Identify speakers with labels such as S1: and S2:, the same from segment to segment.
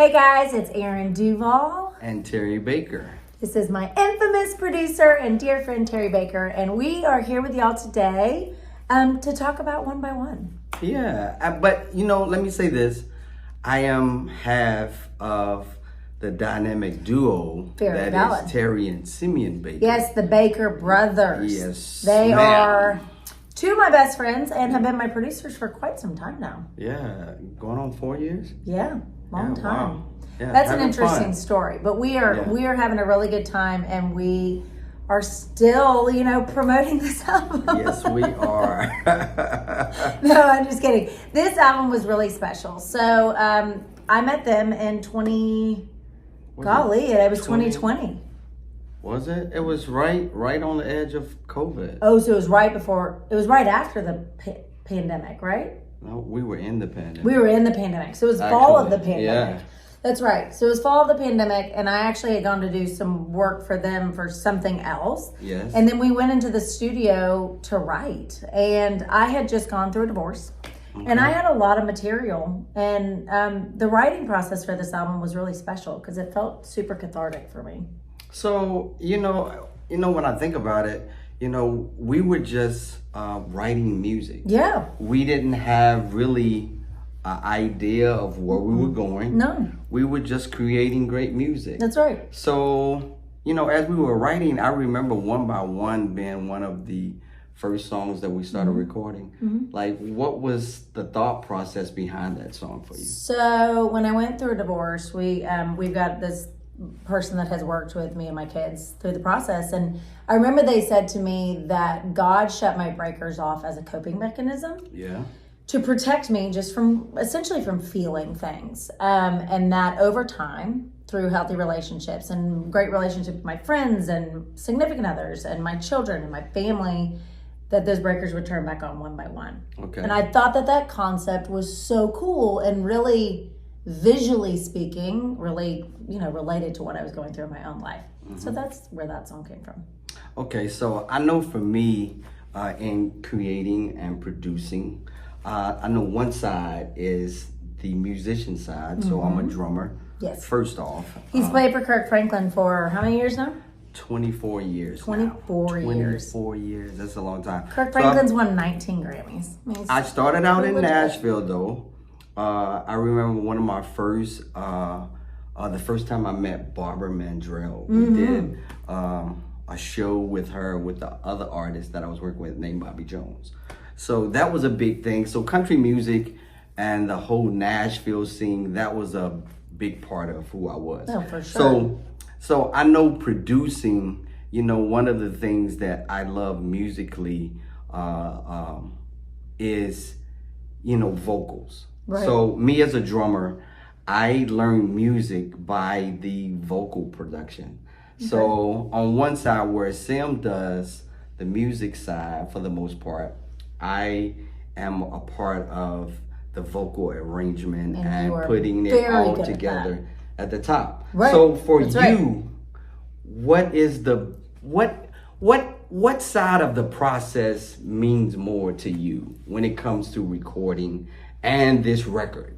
S1: Hey guys, it's Erin Duvall.
S2: And Terry Baker.
S1: This is my infamous producer and dear friend Terry Baker, and we are here with y'all today to talk about One by One.
S2: Yeah, but let me say this. I am half of the dynamic duo that is Terry and Simeon Baker.
S1: Yes, the Baker brothers.
S2: Yes,
S1: they are two of my best friends and have been my producers for quite some time now.
S2: Yeah, going on 4 years.
S1: Yeah, long time.
S2: Wow. Yeah,
S1: that's an interesting story. But we are having a really good time, and we are still, promoting this album.
S2: Yes, we are.
S1: No, I'm just kidding. This album was really special. So I met them in it was 2020.
S2: Was it? It was right on the edge of COVID.
S1: Oh, so it was right after the pandemic, right?
S2: No, we were in the pandemic.
S1: We were in the pandemic. So it was fall of the pandemic. Yeah. That's right. So it was fall of the pandemic, and I actually had gone to do some work for them for something else.
S2: Yes.
S1: And then we went into the studio to write, and I had just gone through a divorce. Okay. And I had a lot of material, and the writing process for this album was really special because it felt super cathartic for me.
S2: So, when I think about it, we were just writing music.
S1: Yeah.
S2: We didn't have really an idea of where we were going.
S1: No.
S2: We were just creating great music.
S1: That's right.
S2: So, as we were writing, I remember One by One being one of the first songs that we started recording. Mm-hmm. Like, what was the thought process behind that song for you?
S1: So, when I went through a divorce, we've got this person that has worked with me and my kids through the process, and I remember they said to me that God shut my breakers off as a coping mechanism.
S2: Yeah.
S1: To protect me just from feeling things. And that over time, through healthy relationships and great relationships with my friends and significant others and my children and my family, that those breakers would turn back on one by one.
S2: Okay.
S1: And I thought that concept was so cool and really, visually speaking, really, related to what I was going through in my own life. Mm-hmm. So that's where that song came from.
S2: Okay, so I know for me, in creating and producing, I know one side is the musician side, so I'm a drummer.
S1: Yes.
S2: First off.
S1: He's played for Kirk Franklin for how many years now?
S2: 24 years
S1: 24 years.
S2: 24 years. That's a long time.
S1: Kirk Franklin's won 19 Grammys.
S2: I started out in Nashville, though. I remember one of my first, the first time I met Barbara Mandrell. We did a show with her with the other artist that I was working with named Bobby Jones. So that was a big thing. So country music and the whole Nashville scene, that was a big part of who I was.
S1: Oh, for sure.
S2: So I know producing, one of the things that I love musically is, vocals.
S1: Right.
S2: So me as a drummer, I learned music by the vocal production. Okay. So on one side where Sim does the music side for the most part, I am a part of the vocal arrangement and putting it all together at the top.
S1: Right.
S2: So for you, what is what side of the process means more to you when it comes to recording and this record?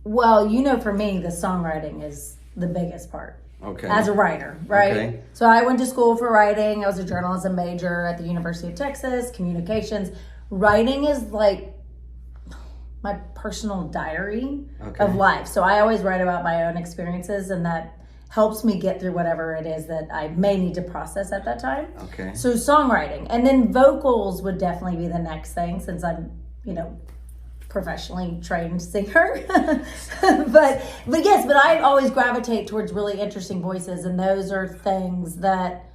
S1: Well, for me, the songwriting is the biggest part.
S2: Okay.
S1: As a writer, right?
S2: Okay.
S1: So I went to school for writing. I was a journalism major at the University of Texas, communications. Writing is like my personal diary of life. So I always write about my own experiences, and that helps me get through whatever it is that I may need to process at that time.
S2: Okay.
S1: So songwriting. And then vocals would definitely be the next thing, since I'm, professionally trained singer. but I always gravitate towards really interesting voices, and those are things that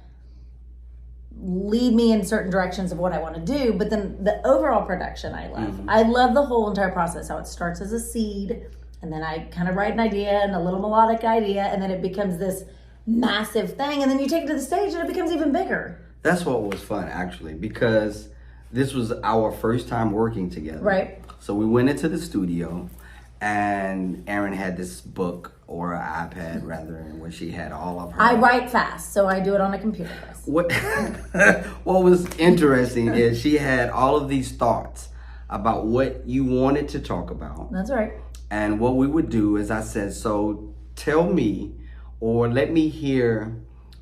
S1: lead me in certain directions of what I want to do. But then the overall production I love. Mm-hmm. I love the whole entire process, how it starts as a seed, and then I kind of write an idea and a little melodic idea, and then it becomes this massive thing, and then you take it to the stage and it becomes even bigger.
S2: That's what was fun, actually, because this was our first time working together.
S1: Right.
S2: So we went into the studio, and Erin had this book, or an iPad rather, where she had all of her.
S1: I write fast, so I do it on a computer.
S2: What was interesting is she had all of these thoughts about what you wanted to talk about.
S1: That's right.
S2: And what we would do is I said, so tell me or let me hear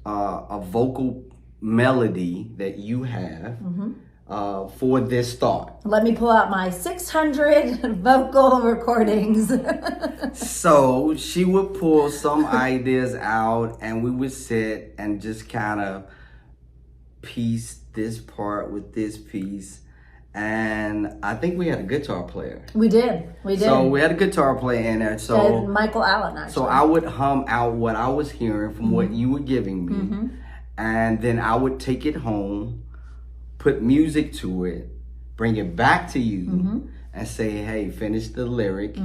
S2: a vocal melody that you have for this thought.
S1: Let me pull out my 600 vocal recordings.
S2: So she would pull some ideas out and we would sit and just kind of piece this part with this piece. And I think we had a guitar player.
S1: We did.
S2: So we had a guitar player in there. So
S1: Michael Allen, actually.
S2: So I would hum out what I was hearing from what you were giving me. And then I would take it home, put music to it, bring it back to you and say, hey, finish the lyric,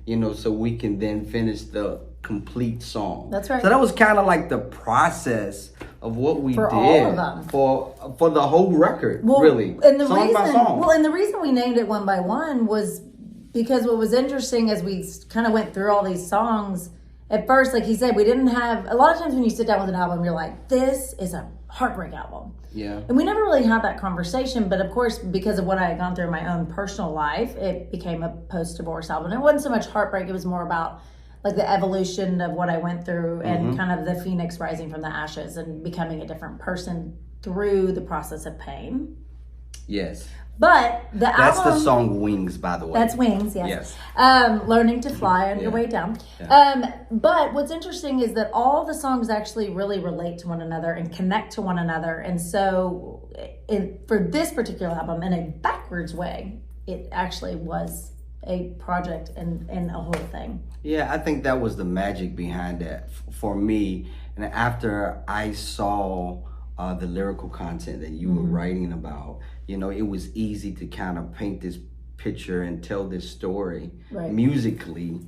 S2: you know, so we can then finish the complete song.
S1: That's right.
S2: So that was kind of like the process of what we
S1: for
S2: did
S1: all of them.
S2: For the whole record, really.
S1: And the
S2: song by song.
S1: Well, and the reason we named it One by One was because what was interesting as we kind of went through all these songs, at first, like he said, we didn't have, a lot of times when you sit down with an album, you're like, this is a heartbreak album.
S2: Yeah.
S1: And we never really had that conversation, but of course, because of what I had gone through in my own personal life, it became a post-divorce album. It wasn't so much heartbreak, it was more about like the evolution of what I went through and kind of the phoenix rising from the ashes and becoming a different person through the process of pain.
S2: Yes.
S1: But the
S2: That's
S1: album,
S2: the song Wings, by the way.
S1: That's Wings, yes. Learning to fly on your way down. But what's interesting is that all the songs actually really relate to one another and connect to one another. And so for this particular album, in a backwards way, it actually was a project and a whole thing.
S2: Yeah, I think that was the magic behind that for me. And after I saw the lyrical content that you were writing about, you know, it was easy to kind of paint this picture and tell this story musically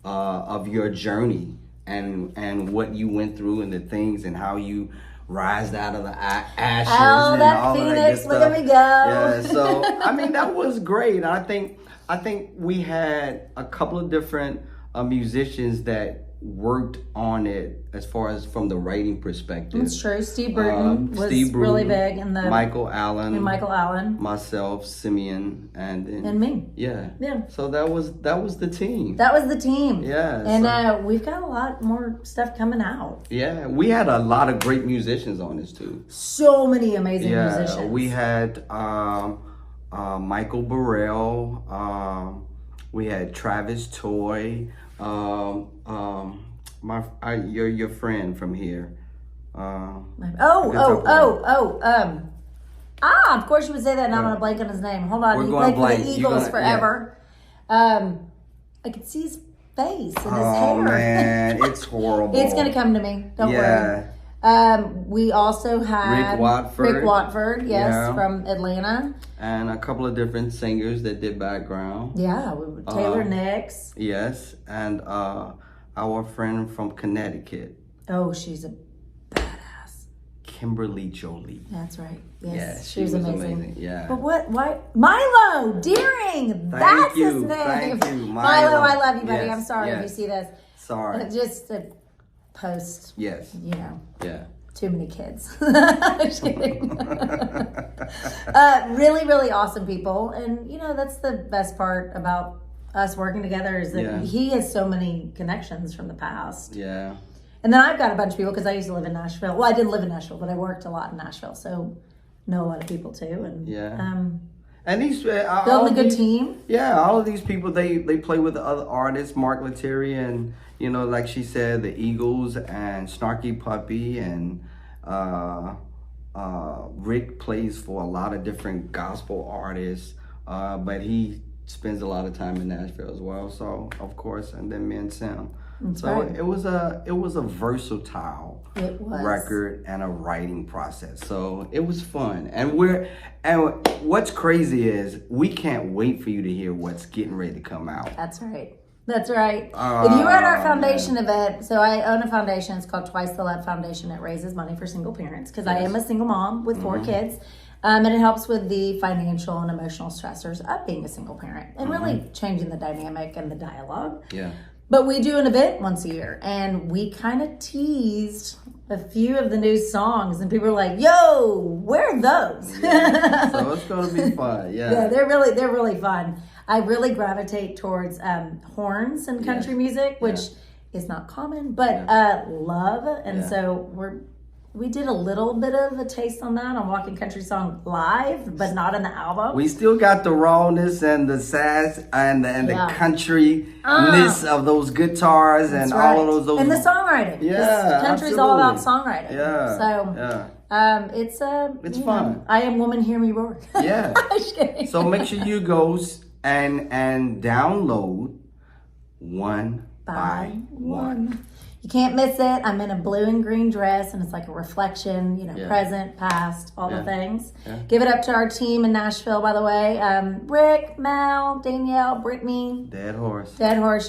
S2: of your journey and what you went through and the things and how you rised out of the ashes.
S1: Oh,
S2: and
S1: that
S2: all
S1: phoenix,
S2: that
S1: look at me go.
S2: Yeah, so I mean that was great. I think we had a couple of different musicians that worked on it as far as from the writing perspective.
S1: It's true. Steve Bruton was really big in the
S2: Michael Allen, myself, Simeon, and
S1: me.
S2: Yeah. So that was the team.
S1: That was the team.
S2: Yeah.
S1: And we've got a lot more stuff coming out.
S2: Yeah, we had a lot of great musicians on this too.
S1: So many amazing musicians.
S2: We had Michael Burrell. We had Travis Toy. Your friend from here.
S1: Of course you would say that. Now I'm gonna blank on his name. Hold on, he played for the Eagles forever. I could see his face and his hair.
S2: Oh man, it's horrible.
S1: It's gonna come to me. Don't worry. We also had Rick Watford, from Atlanta.
S2: And a couple of different singers that did background.
S1: Yeah, Taylor Nix.
S2: Yes, and our friend from Connecticut.
S1: Oh, she's a badass.
S2: Kimberly Jolie.
S1: That's right. Yes,
S2: yeah,
S1: she was amazing.
S2: Yeah.
S1: But why? Milo Deering. That's his name.
S2: Thank you,
S1: Milo, I love you, buddy. I'm sorry if you see this.
S2: Sorry.
S1: Just a post.
S2: Yes.
S1: You know.
S2: Yeah.
S1: Too many kids. Just kidding. Really, really awesome people. And, you know, that's the best part about us working together is that he has so many connections from the past.
S2: Yeah.
S1: And then I've got a bunch of people because I used to live in Nashville. Well, I didn't live in Nashville, but I worked a lot in Nashville. So know a lot of people too. And
S2: and these
S1: building a good team.
S2: Yeah, all of these people they play with the other artists, Mark Lettieri and you know, like she said, the Eagles and Snarky Puppy and Rick plays for a lot of different gospel artists, but he spends a lot of time in Nashville as well. So of course, and then me and Sam. It was a versatile record and a writing process. So it was fun. And what's crazy is we can't wait for you to hear what's getting ready to come out.
S1: That's right. That's right. If you were at our foundation event, so I own a foundation, it's called Twice the Love Foundation. It raises money for single parents because I am a single mom with 4 kids. And it helps with the financial and emotional stressors of being a single parent and really changing the dynamic and the dialogue.
S2: Yeah.
S1: But we do an event once a year, and we kind of teased a few of the new songs, and people are like, "Yo, where are those?"
S2: Yeah. So it's gonna be fun. Yeah.
S1: Yeah, they're really fun. I really gravitate towards horns in country music, which is not common, but love. And so we did a little bit of a taste on that on Walking Country Song live, but not in the album.
S2: We still got the rawness and the sass and the countryness of those guitars and all of those.
S1: And the songwriting.
S2: Yeah,
S1: country's all about songwriting.
S2: Yeah.
S1: So it's
S2: fun.
S1: I am woman, hear me roar.
S2: Yeah. So make sure you go and download One by One.
S1: You can't miss it. I'm in a blue and green dress, and it's like a reflection, present, past, all the things. Yeah. Give it up to our team in Nashville, by the way. Rick, Mel, Danielle, Brittany.
S2: Dead Horse,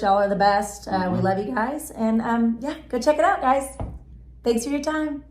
S1: y'all are the best. We love you guys. And go check it out, guys. Thanks for your time.